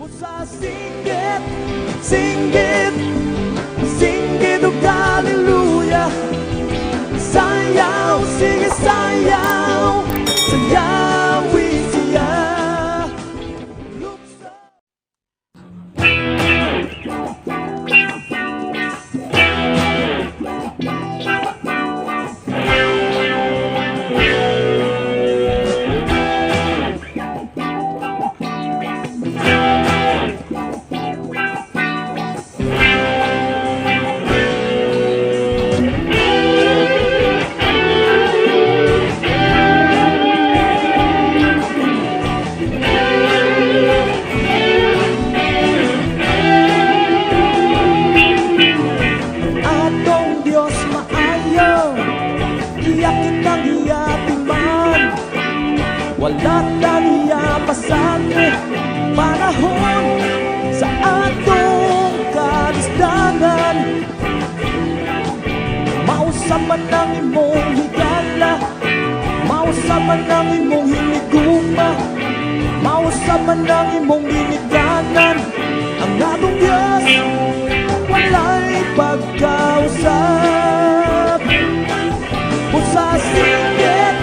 Sa singgit, singgit, singgit o hallelujah. Sayaw, sige sayaw, sayawin siya. Wala taniya pa sa atin panahon sa atong kalisdangan. Mausaman ng imong higala, mausaman ng imong hiniguma, mausaman ng imong ginikanan. Ang atong Diyos wala'y pagkausap. Pusa singgit,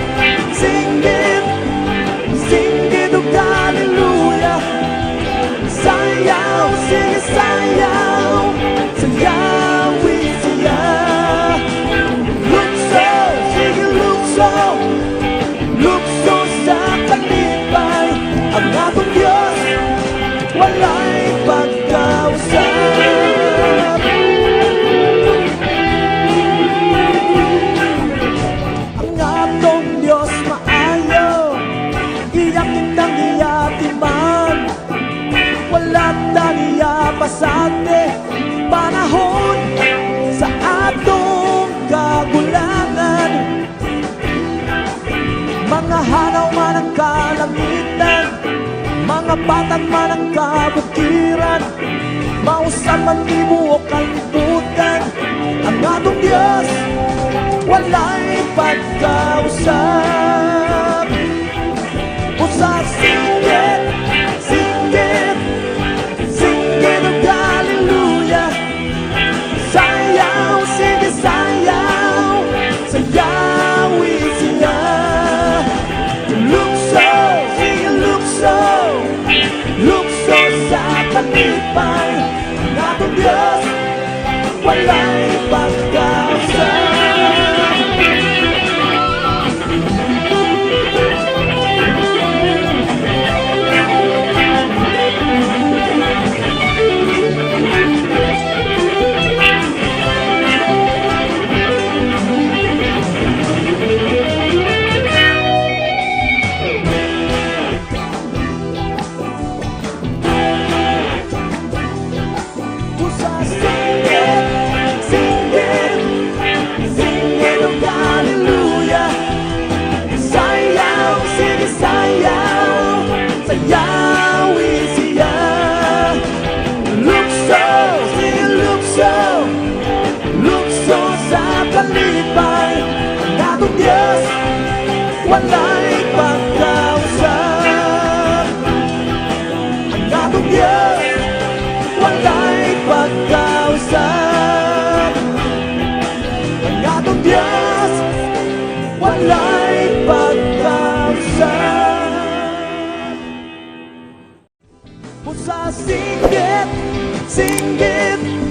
singgit, singgit o hallelujah. Sayaw, sige sayaw, sayawin siya. Lukso, sige lukso, lukso sa kalipay. Ang atong Diyos wala'y pagkausap. Ang atong Diyos maayo, iyak kitang iyatiman. Wala taniya pa sa atin panahon sa atong kagulangan. Mga hanaw man ang kalangitan, mga patag man ang kabukiran, mausan man ibu o kalibutan. Ang atong Diyos wala'y pagkausap. Pusa singgit, singgit, singgit o hallelujah. Sayaw, sige sayaw, sayawin siya. Lukso, sige lukso, lukso sa kalipay. Ang atong Diyos wala'y pagkausap. Wala'y pagkausap. Ang atong Diyos wala'y pagkausap. Ang atong Diyos wala'y pagkausap. Pusa singgit, singgit,